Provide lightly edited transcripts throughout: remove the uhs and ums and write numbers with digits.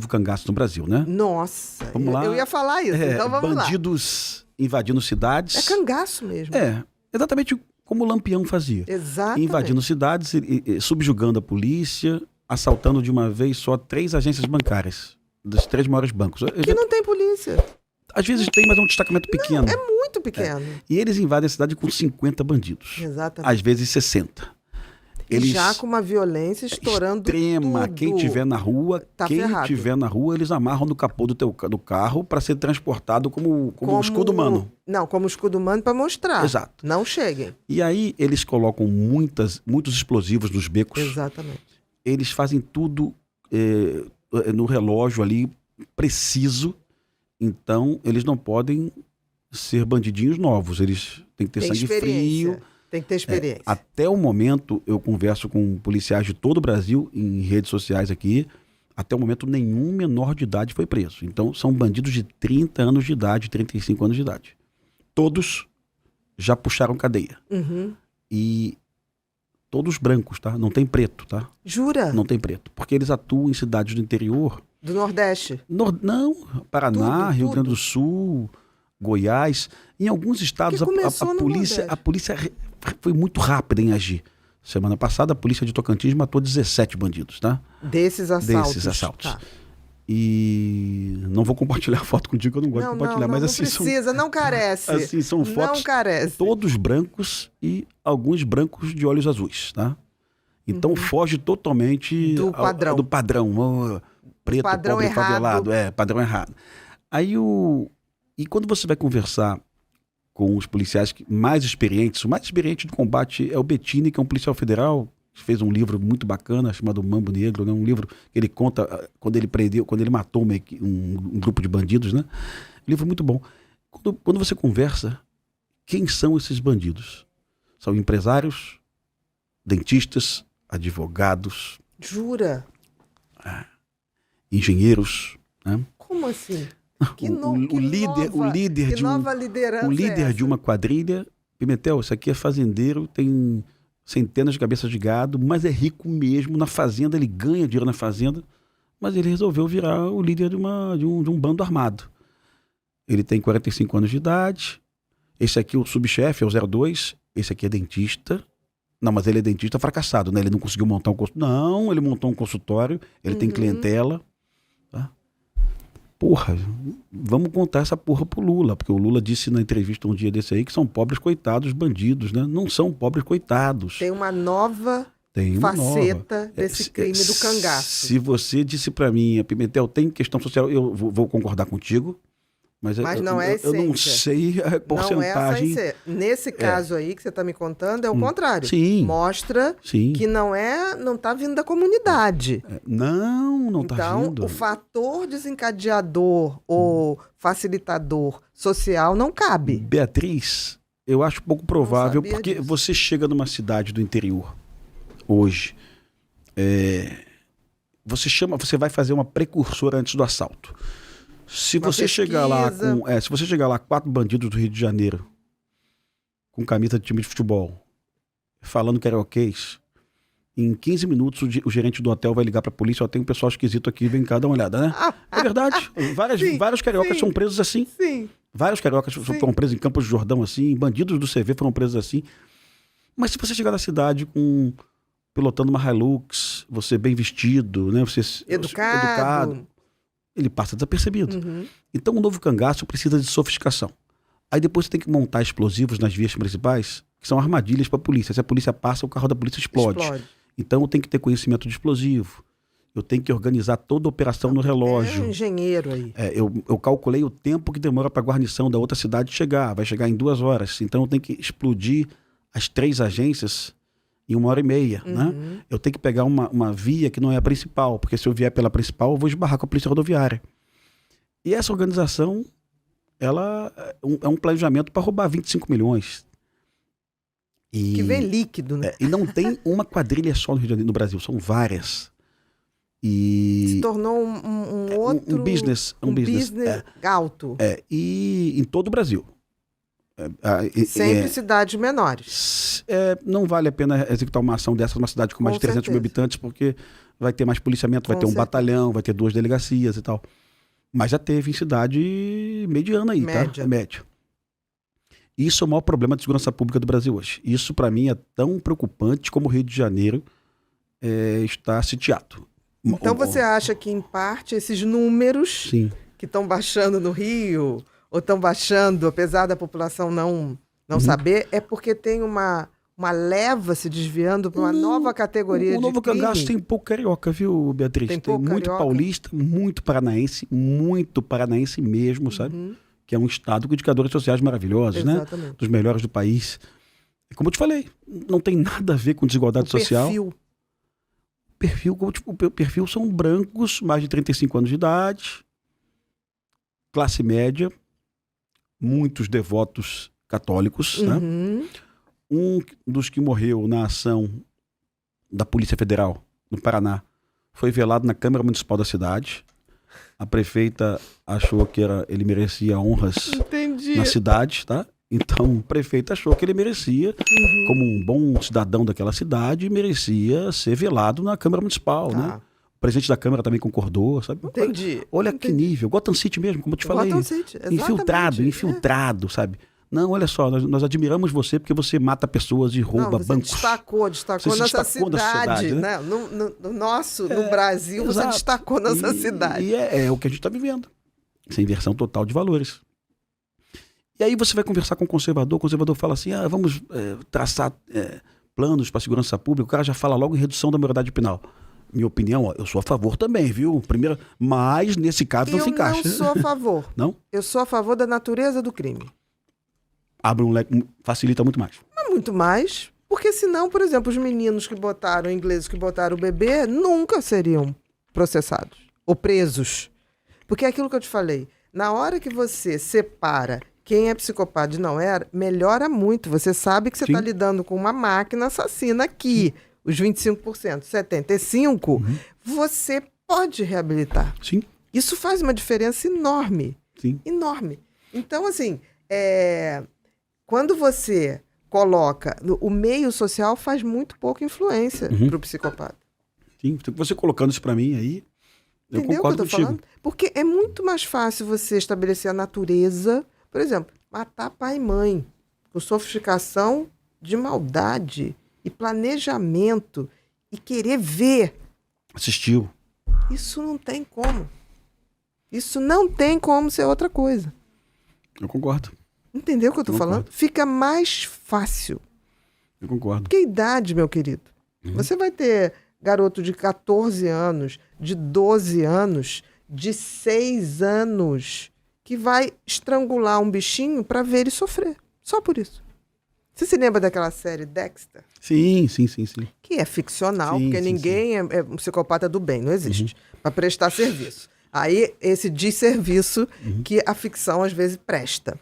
novo cangaço no Brasil, né? Nossa, Vamos lá. eu ia falar isso, então vamos lá. Bandidos invadindo cidades. É cangaço mesmo. Exatamente como o Lampião fazia. Exatamente. Invadindo cidades, subjugando a polícia, assaltando de uma vez só 3 agências bancárias, dos 3 maiores bancos. Que não tem polícia. Às vezes tem, mas é um destacamento pequeno. É muito pequeno. E eles invadem a cidade com 50 bandidos. Exatamente. Às vezes 60. E já com uma violência estourando extrema. tudo. Quem tiver na rua, eles amarram no capô do carro para ser transportado como um escudo humano. Não, como escudo humano para mostrar. Exato. Não cheguem. E aí eles colocam muitos explosivos nos becos. Exatamente. Eles fazem tudo no relógio ali, preciso. Então, eles não podem ser bandidinhos novos. Eles têm que ter sangue frio. Tem que ter experiência. Até o momento, eu converso com policiais de todo o Brasil, em redes sociais aqui. Até o momento, nenhum menor de idade foi preso. Então, são bandidos de 30 anos de idade, 35 anos de idade. Todos já puxaram cadeia. Uhum. E todos brancos, tá? Não tem preto, tá? Jura? Não tem preto. Porque eles atuam em cidades do interior. Do Nordeste? Não, Paraná, Rio Grande do Sul, Goiás. Em alguns estados, a polícia foi muito rápida em agir. Semana passada, a polícia de Tocantins matou 17 bandidos, tá? Desses assaltos. Tá. E não vou compartilhar a foto contigo, eu não gosto de compartilhar. Mas assim, não precisa, não carece. Assim, são fotos todos brancos e alguns brancos de olhos azuis, tá? Então foge totalmente do padrão. Preto, padrão pobre, errado. favelado. Padrão errado. E quando você vai conversar com os policiais mais experientes, o mais experiente do combate é o Bettini, que é um policial federal, que fez um livro muito bacana, chamado Mambo Negro, né? Um livro que ele conta quando ele matou um grupo de bandidos, né? Um livro muito bom. Quando você conversa, quem são esses bandidos? São empresários, dentistas, advogados. Jura? Engenheiros, né? Como assim? O líder de uma quadrilha, Pimentel, isso aqui é fazendeiro, tem centenas de cabeças de gado, mas é rico mesmo na fazenda, ele ganha dinheiro na fazenda, mas ele resolveu virar o líder de um bando armado. Ele tem 45 anos de idade, esse aqui, o subchefe, é o 02, esse aqui é dentista. Não, mas ele é dentista fracassado, né? Ele não conseguiu montar um consultório. Não, ele montou um consultório, ele tem clientela. Tá? Porra, vamos contar essa porra pro Lula, porque o Lula disse na entrevista um dia desse aí que são pobres coitados bandidos, né? Não são pobres coitados. Tem uma nova faceta desse crime do cangaço. Se você disse pra mim, Pimentel, tem questão social, eu vou concordar contigo. Mas não é a essência. Eu não sei a porcentagem. Não é essa nesse caso aí que você está me contando, é o contrário. Sim. Mostra que não está vindo da comunidade. Não está vindo. Então, o fator desencadeador ou facilitador social não cabe. Beatriz, eu acho pouco provável, porque você chega numa cidade do interior hoje, você vai fazer uma precursora antes do assalto. Se você chegar lá 4 bandidos do Rio de Janeiro com camisa de time de futebol, falando karaokês, em 15 minutos o gerente do hotel vai ligar pra polícia, tem um pessoal esquisito aqui, vem cá dar uma olhada, né? É verdade. Vários cariocas são presos assim. Sim. Vários cariocas foram presos em Campos do Jordão assim, bandidos do CV foram presos assim. Mas se você chegar na cidade pilotando uma Hilux, você bem vestido, né? Você educado, ele passa desapercebido. Então o novo cangaço precisa de sofisticação. Aí depois você tem que montar explosivos nas vias principais, que são armadilhas para a polícia. Se a polícia passa, o carro da polícia explode. Então eu tenho que ter conhecimento de explosivo. Eu tenho que organizar toda a operação no relógio. É um engenheiro aí. Eu calculei o tempo que demora para a guarnição da outra cidade chegar. Vai chegar em 2 horas. Então eu tenho que explodir as 3 agências em 1h30, né? Eu tenho que pegar uma via que não é a principal, porque se eu vier pela principal, eu vou esbarrar com a polícia rodoviária. E essa organização, ela é um planejamento para roubar 25 milhões. Que vem líquido, né? E não tem uma quadrilha só no Rio de Janeiro, no Brasil, são várias. E se tornou um outro... Um business alto. E em todo o Brasil. Sempre cidades menores. Não vale a pena executar uma ação dessa numa cidade com mais de 300 mil habitantes, porque vai ter mais policiamento, vai ter um batalhão, vai ter 2 delegacias e tal. Mas já teve em cidade mediana aí, Média. tá? Média. Isso é o maior problema de segurança pública do Brasil hoje. Isso, para mim, é tão preocupante como o Rio de Janeiro está sitiado. Então você acha que, em parte, esses números Sim. que estão baixando no Rio, ou estão baixando, apesar da população não saber, é porque tem uma leva se desviando para uma nova categoria de crime? O Novo Cangaço tem pouco carioca, viu, Beatriz? Tem muito carioca? Paulista, muito paranaense mesmo, sabe? Que é um estado com indicadores sociais maravilhosos, Exatamente. né? Dos melhores do país. Como eu te falei, não tem nada a ver com desigualdade social. O perfil são brancos, mais de 35 anos de idade, classe média, muitos devotos católicos, né? Um dos que morreu na ação da Polícia Federal no Paraná foi velado na Câmara Municipal da cidade. A prefeita achou que ele merecia honras na cidade, tá? Então, o prefeito achou que ele merecia, como um bom cidadão daquela cidade, merecia ser velado na Câmara Municipal, né? O presidente da Câmara também concordou, sabe? Entendi. Olha que nível. Gotham City mesmo, como eu te falei. Gotham City, exatamente. Infiltrado, sabe? Não, olha só, nós admiramos você porque você mata pessoas e rouba bancos. Destacou nessa cidade, né? No Brasil, você destacou nessa cidade. E é o que a gente está vivendo. Essa inversão total de valores. E aí você vai conversar com o conservador fala assim, vamos traçar planos para a segurança pública, o cara já fala logo em redução da maioridade penal. Minha opinião, eu sou a favor também, viu? Primeiro, mas nesse caso não se encaixa. Eu não sou a favor. Não? Eu sou a favor da natureza do crime. Abre um leque, facilita muito mais. Mas muito mais, porque senão, por exemplo, os meninos ingleses que botaram o bebê, nunca seriam processados ou presos. Porque é aquilo que eu te falei, na hora que você separa quem é psicopata e não é, melhora muito. Você sabe que você está lidando com uma máquina assassina aqui. Os 25%, 75%, você pode reabilitar. Sim. Isso faz uma diferença enorme. Sim. Enorme. Então, assim, quando você coloca... O meio social faz muito pouca influência para o psicopata. Sim, você colocando isso para mim aí, eu concordo contigo. Falando? Porque é muito mais fácil você estabelecer a natureza... Por exemplo, matar pai e mãe, com sofisticação de maldade e planejamento e querer ver. Assistiu. Isso não tem como. Isso não tem como ser outra coisa. Eu concordo. Entendeu o que eu tô falando? Fica mais fácil. Eu concordo. Que idade, meu querido? Você vai ter garoto de 14 anos, de 12 anos, de 6 anos... que vai estrangular um bichinho para ver ele sofrer. Só por isso. Você se lembra daquela série Dexter? Sim. Que é ficcional, porque ninguém é um psicopata do bem, não existe. Para prestar serviço. Aí, esse desserviço que a ficção às vezes presta.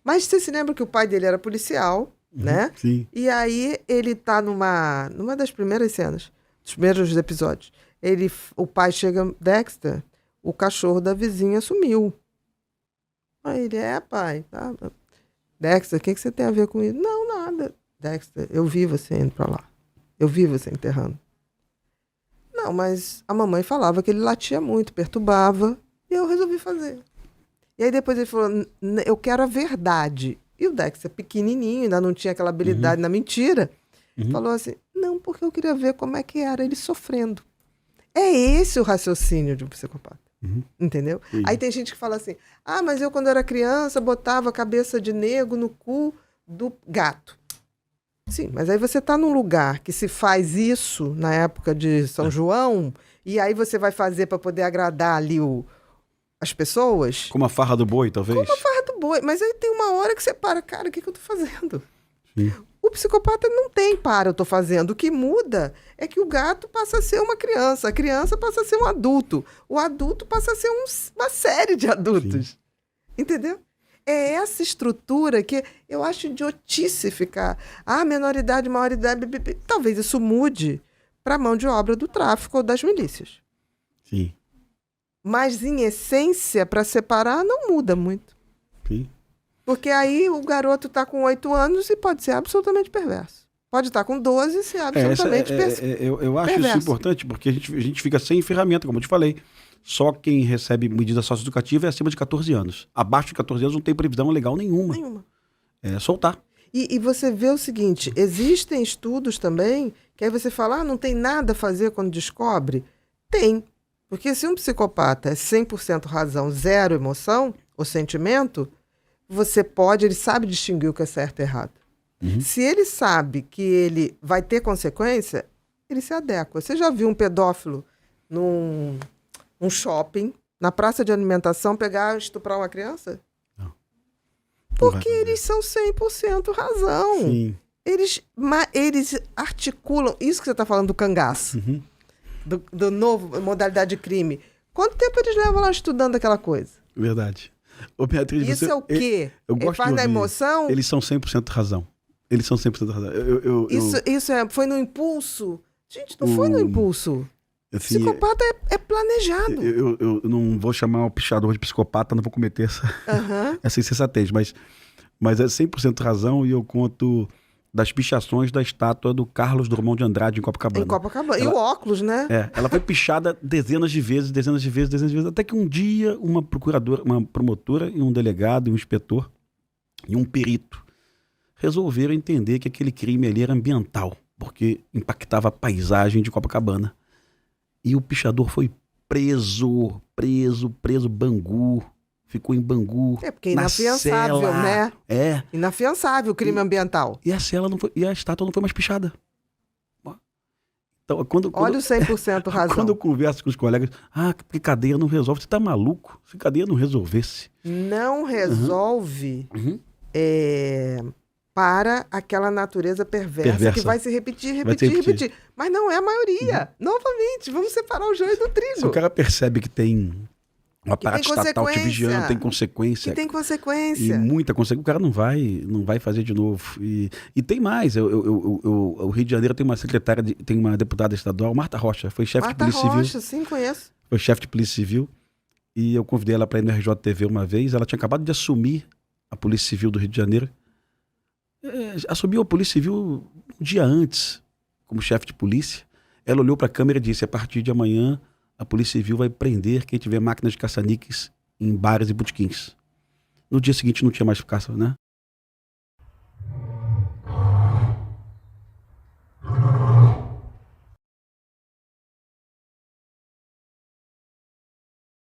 Mas você se lembra que o pai dele era policial, né? Sim. E aí ele tá numa das primeiras cenas, dos primeiros episódios. O pai chega, Dexter, o cachorro da vizinha sumiu. Aí ele, pai, tá. Dexter, o que você tem a ver com isso? Não, nada. Dexter, eu vi você indo pra lá. Eu vi você enterrando. Não, mas a mamãe falava que ele latia muito, perturbava, e eu resolvi fazer. E aí depois ele falou, eu quero a verdade. E o Dexter, pequenininho, ainda não tinha aquela habilidade na mentira, falou assim, não, porque eu queria ver como é que era ele sofrendo. É esse o raciocínio de um psicopata. Entendeu? Aí tem gente que fala assim, mas eu quando era criança botava a cabeça de nego no cu do gato. Sim, mas aí você está num lugar que se faz isso na época de São João, e aí você vai fazer para poder agradar ali as pessoas. Como a farra do boi, talvez? Como a farra do boi, mas aí tem uma hora que você para, cara, o que eu tô fazendo? Sim. O psicopata não tem eu tô fazendo. O que muda é que o gato passa a ser uma criança, a criança passa a ser um adulto, o adulto passa a ser uma série de adultos. Sim. Entendeu? É essa estrutura que eu acho idiotice ficar. Menoridade, maioridade, talvez isso mude para a mão de obra do tráfico ou das milícias. Sim. Mas, em essência, para separar, não muda muito. Sim. Porque aí o garoto está com 8 anos e pode ser absolutamente perverso. Pode estar com 12 e ser absolutamente eu acho perverso. isso importante, porque a gente fica sem ferramenta, como eu te falei. Só quem recebe medida socioeducativa é acima de 14 anos. Abaixo de 14 anos não tem previsão legal nenhuma. É soltar. E você vê o seguinte, existem estudos também, que aí você fala, não tem nada a fazer quando descobre? Tem. Porque se um psicopata é 100% razão, 0 emoção ou sentimento, ele sabe distinguir o que é certo e errado. Se ele sabe que ele vai ter consequência, ele se adequa. Você já viu um pedófilo num shopping, na praça de alimentação, pegar e estuprar uma criança? Não. Porque eles são 100% razão. Sim. Eles articulam, isso que você está falando do cangaço, do novo modalidade de crime. Quanto tempo eles levam lá estudando aquela coisa? Verdade. Ô, Beatriz, isso é o quê? Eu gosto faz da emoção? Eles são 100% razão. Eles são 100% razão. Isso foi no impulso? Gente, não foi no impulso. Assim, psicopata é planejado. Eu não vou chamar o pichador de psicopata, não vou cometer essa insensatez, mas é 100% razão, e eu conto das pichações da estátua do Carlos Drummond de Andrade em Copacabana. E o óculos, né? Ela foi pichada dezenas de vezes, até que um dia uma promotora e um delegado e um inspetor e um perito resolveram entender que aquele crime ali era ambiental, porque impactava a paisagem de Copacabana. E o pichador foi preso, Bangu, ficou em Bangu. Porque é inafiançável, né? Inafiançável o crime ambiental. E a estátua não foi mais pichada. Então, olha o 100% razão. Quando eu converso com os colegas, porque cadeia não resolve. Você tá maluco? Se cadeia não resolvesse. Não resolve para aquela natureza perversa que vai se repetir. Mas não é a maioria. Novamente, vamos separar o joio do trigo. Se o cara percebe que tem um aparato estatal te vigiando, tem consequência. E muita consequência. O cara não vai fazer de novo. E tem mais. O Rio de Janeiro tem uma secretária, tem uma deputada estadual, Marta Rocha, foi chefe de Polícia Civil. Marta Rocha, sim, conheço. Foi chefe de Polícia Civil. E eu convidei ela para ir no RJTV uma vez. Ela tinha acabado de assumir a Polícia Civil do Rio de Janeiro. Assumiu a Polícia Civil um dia antes, como chefe de polícia. Ela olhou para a câmera e disse: a partir de amanhã, a Polícia Civil vai prender quem tiver máquinas de caça-níqueis em bares e botequins. No dia seguinte não tinha mais caça, né?